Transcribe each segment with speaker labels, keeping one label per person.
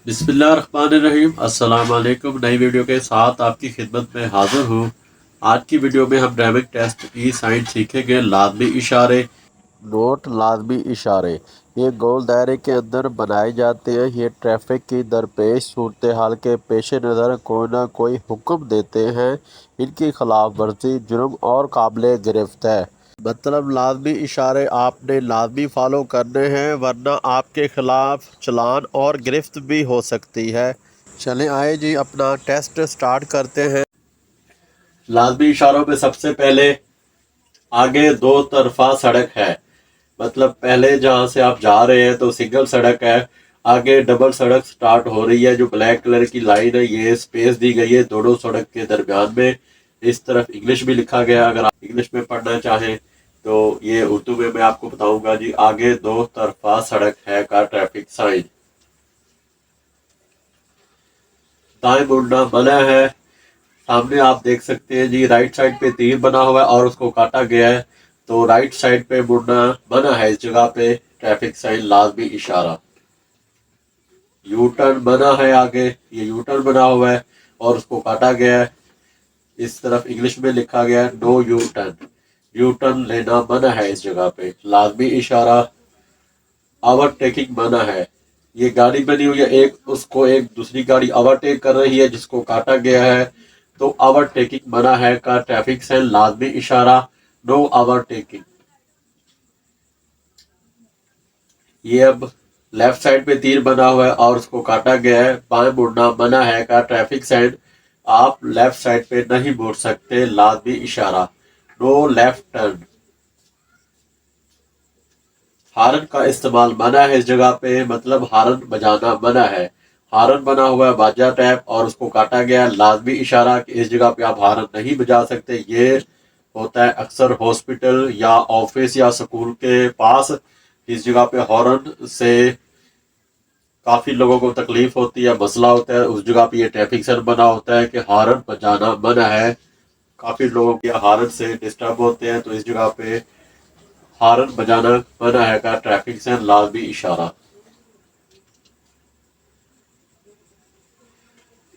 Speaker 1: बिस्मिल्लाहिर्रहमानिर्रहीम। अस्सलाम वालेकुम। नई वीडियो के साथ आपकी खिदमत में हाज़िर हूँ। आज की वीडियो में हम ड्राइविंग टेस्ट ई साइन सीखेंगे। लाजमी इशारे। नोट लाजमी इशारे ये गोल दायरे के अंदर बनाए जाते हैं। ये ट्रैफिक की दरपेश सूरत हाल के पेश नज़र कोई ना कोई हुक्म देते हैं। इनकी खिलाफ वर्जी जुर्म और काबिल गिरफ्त है। मतलब लाजमी इशारे आपने लाजमी फॉलो करने हैं, वरना आपके खिलाफ चालान और गिरफ्त भी हो सकती है। चलें आए जी, अपना टेस्ट स्टार्ट करते हैं। लाजमी इशारों में सबसे पहले आगे दो तरफा सड़क है। मतलब पहले जहाँ से आप जा रहे हैं तो सिंगल सड़क है, आगे डबल सड़क स्टार्ट हो रही है। जो ब्लैक कलर की लाइन है ये स्पेस दी गई है दोनों सड़क के दरमियान में। इस तरफ इंग्लिश भी लिखा गया, अगर आप इंग्लिश में पढ़ना चाहें तो ये उर्दू में मैं आपको बताऊंगा जी। आगे दो तरफा सड़क है का ट्रैफिक साइन। दाएं मुड़ना मना है। सामने आप देख सकते हैं जी, राइट साइड पे तीर बना हुआ है और उसको काटा गया है, तो राइट साइड पे मुड़ना मना है। इस जगह पे ट्रैफिक साइन लाजमी इशारा। यू टर्न मना है, आगे ये यू टर्न बना हुआ है और उसको काटा गया है। इस तरफ इंग्लिश में लिखा गया है no U turn. U turn लेना मना है इस जगह पे, लाजमी इशारा। ओवरटेकिंग मना है। ये गाड़ी बनी हुई है, एक उसको एक दूसरी गाड़ी ओवरटेक कर रही है जिसको काटा गया है, तो ओवरटेकिंग मना है का ट्रैफिक साइन लाजमी इशारा नो ओवरटेकिंग। ये अब लेफ्ट साइड पे तीर बना हुआ है और उसको काटा गया है, बाएं मुड़ना मना है का ट्रैफिक साइन आप लेफ्ट साइड पे नहीं मुड़ सकते, लाजमी इशारा नो लेफ्ट टर्न। हारन का इस्तेमाल मना है इस जगह पे, मतलब हारन बजाना मना है। हारन बना हुआ है बाजा टैप और उसको काटा गया है, लाजमी इशारा कि इस जगह पे आप हारन नहीं बजा सकते। ये होता है अक्सर हॉस्पिटल या ऑफिस या स्कूल के पास। इस जगह पे हॉर्न से काफी लोगों को तकलीफ होती है, मसला होता है। उस जगह पे ये ट्रैफिक साइन बना होता है कि हारन बजाना मना है। काफी लोगों के हारन से डिस्टर्ब होते हैं, तो इस जगह पे हारन बजाना मना है का ट्रैफिक साइन लाजमी इशारा।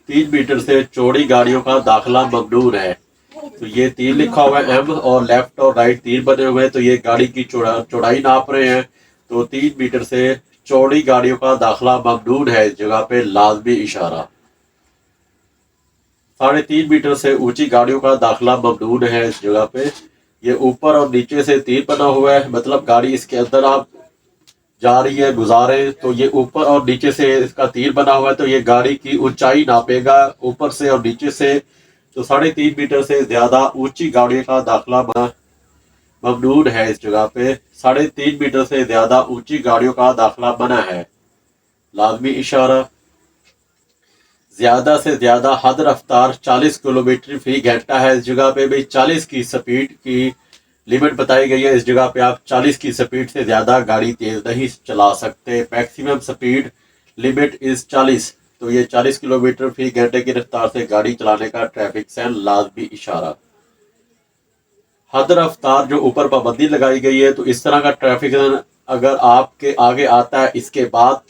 Speaker 1: 3 मीटर से चौड़ी गाड़ियों का दाखिला ममनून है। तो ये तीर लिखा हुआ है एम और लेफ्ट और राइट तीर बने हुए हैं, तो ये गाड़ी की चौड़ाई नाप रहे हैं। तो 3 मीटर से चौड़ी गाड़ियों का दाखिला ममनून है इस जगह पे, लाजमी इशारा। 3.5 मीटर से ऊंची गाड़ियों का दाखिला ममनून है इस जगह पे। ये ऊपर और नीचे से तीर बना हुआ है, मतलब गाड़ी इसके अंदर आप जा रही है गुजारे, तो ये ऊपर और नीचे से इसका तीर बना हुआ है, तो ये गाड़ी की ऊंचाई नापेगा ऊपर से और नीचे से। तो 3.5 मीटर से ज्यादा ऊंची गाड़ियों का दाखिला ममनून है इस जगह पे। 3.5 मीटर से ज्यादा ऊंची गाड़ियों का दाखिला मना है, लाजमी इशारा। ज्यादा से ज्यादा हद रफ्तार 40 किलोमीटर फी घंटा है इस जगह पे भी। 40 की स्पीड की लिमिट बताई गई है इस जगह पे। आप 40 की स्पीड से ज्यादा गाड़ी तेज नहीं चला सकते। Maximum speed limit is 40। तो ये 40 किलोमीटर फी घंटे की रफ्तार से गाड़ी चलाने का ट्रैफिक साइन लाजमी इशारा। हद रफ्तार जो ऊपर पाबंदी लगाई गई है, तो इस तरह का ट्रैफिक साइन अगर आपके आगे आता है इसके बाद,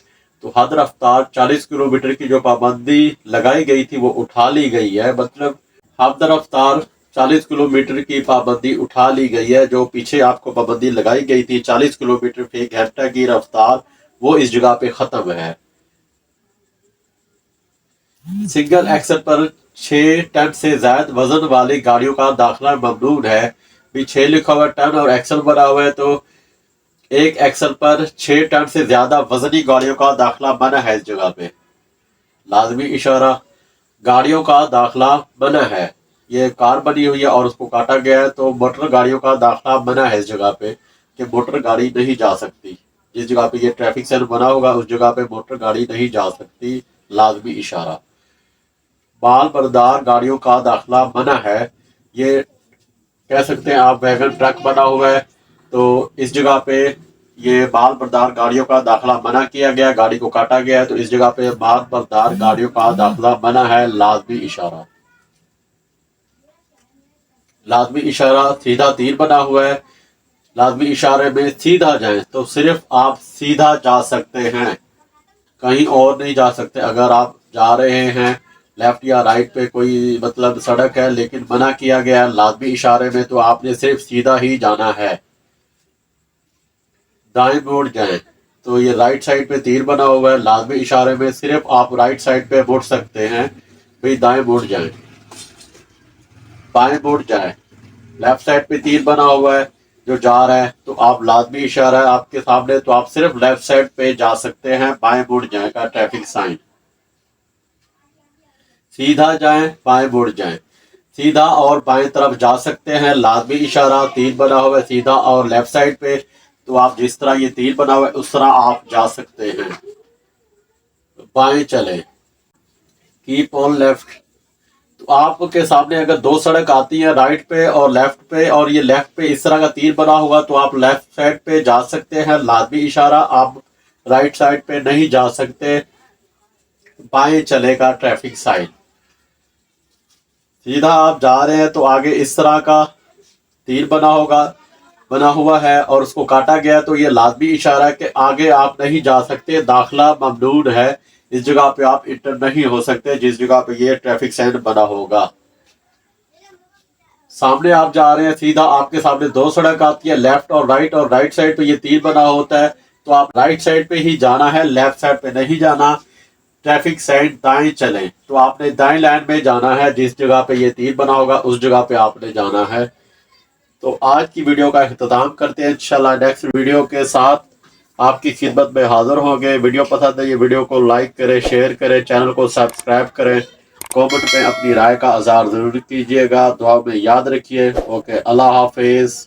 Speaker 1: तो हद रफ्तार 40 किलोमीटर की जो पाबंदी लगाई गई थी वो उठा ली गई है। मतलब हद रफ्तार 40 किलोमीटर की पाबंदी उठा ली गई है। जो पीछे आपको पाबंदी लगाई गई थी 40 किलोमीटर फी घंटा की रफ्तार, वो इस जगह पे खत्म है। सिंगल एक्सल पर 6 टन से ज्यादा वजन वाली गाड़ियों का दाखिला ममनून है। भी 6 लिखा हुआ टन और एक्सल बना हुआ है, तो एक एक्सल पर 6 टन से ज्यादा वजनी गाड़ियों का दाखिला मना है इस जगह पे, लाजमी इशारा। गाड़ियों का दाखिला मना है। ये कार बनी हुई है और उसको काटा गया है, तो मोटर गाड़ियों का दाखिला मना है इस जगह पे कि मोटर गाड़ी नहीं जा सकती। जिस जगह पे ये ट्रैफिक साइन बना होगा उस जगह पे मोटर गाड़ी नहीं जा सकती, लाजमी इशारा। बाल बरदार गाड़ियों का दाखिला मना है। ये कह सकते हैं आप वैगन ट्रक बना हुआ है, तो इस जगह पे ये बाल बरदार गाड़ियों का दाखिला मना किया गया, गाड़ी को काटा गया है, तो इस जगह पे बाल बरदार गाड़ियों का दाखिला मना है, लाजमी इशारा। लाजमी इशारा सीधा तीर बना हुआ है। लाजमी इशारे में सीधा जाए तो सिर्फ आप सीधा जा सकते हैं, کہیں اور نہیں جا سکتے. اگر آپ جا رہے ہیں لیفٹ یا رائٹ پہ کوئی مطلب سڑک ہے لیکن منع کیا گیا لازمی اشارے میں تو آپ نے صرف سیدھا ہی جانا ہے. دائیں مڑ جائیں تو یہ رائٹ سائڈ پہ تیر بنا ہوا ہے, لازمی اشارے میں صرف آپ رائٹ سائڈ پہ مڑ سکتے ہیں. بھئی دائیں مڑ جائیں, بائیں مڑ جائیں, لیفٹ سائڈ پہ تیر بنا ہوا ہے جو جا رہا ہے تو آپ لازمی اشارہ ہے آپ کے سامنے تو آپ صرف لیفٹ سائڈ پہ جا سکتے ہیں. بائیں مڑ جائیں کا ٹریفک سائن. سیدھا جائیں, بائیں مڑ جائیں. سیدھا اور بائیں طرف جا سکتے ہیں, لازمی اشارہ تیر بنا ہوا ہے سیدھا اور لیفٹ سائڈ پہ تو آپ جس طرح یہ تیر بنا ہوا ہے اس طرح آپ جا سکتے ہیں. بائیں چلیں, کیپ آن لیفٹ. تو آپ کے سامنے اگر دو سڑک آتی ہیں رائٹ پہ اور لیفٹ پہ اور یہ لیفٹ پہ اس طرح کا تیر بنا ہوا تو آپ لیفٹ سائڈ پہ جا سکتے ہیں, لازمی اشارہ. آپ رائٹ سائڈ پہ نہیں جا سکتے. بائیں چلے گا ٹریفک سائن. سیدھا آپ جا رہے ہیں تو آگے اس طرح کا تیر بنا ہوا ہے اور اس کو کاٹا گیا تو یہ لازمی اشارہ ہے کہ آگے آپ نہیں جا سکتے, داخلہ ممنوع ہے. اس جگہ پہ آپ انٹر نہیں ہو سکتے جس جگہ پہ یہ ٹریفک سائن بنا ہوگا. سامنے آپ جا رہے ہیں سیدھا, آپ کے سامنے دو سڑک آتی ہے لیفٹ اور رائٹ سائڈ پہ یہ تیر بنا ہوتا ہے تو آپ رائٹ سائڈ پہ ہی جانا ہے, لیفٹ سائڈ پہ نہیں جانا. ٹریفک سائن دائیں چلیں تو آپ نے دائیں لائن میں جانا ہے, جس جگہ پہ یہ تیر بنا ہوگا اس جگہ پہ آپ نے جانا ہے. تو آج کی ویڈیو کا اختتام کرتے ہیں. انشاءاللہ نیکسٹ ویڈیو کے ساتھ آپ کی خدمت میں حاضر ہوں گے. ویڈیو پسند ہے یہ ویڈیو کو لائک کریں, شیئر کریں, چینل کو سبسکرائب کریں, کامنٹ میں اپنی رائے کا اظہار ضرور کیجیے گا. دعا میں یاد رکھیے. اوکے, اللہ حافظ.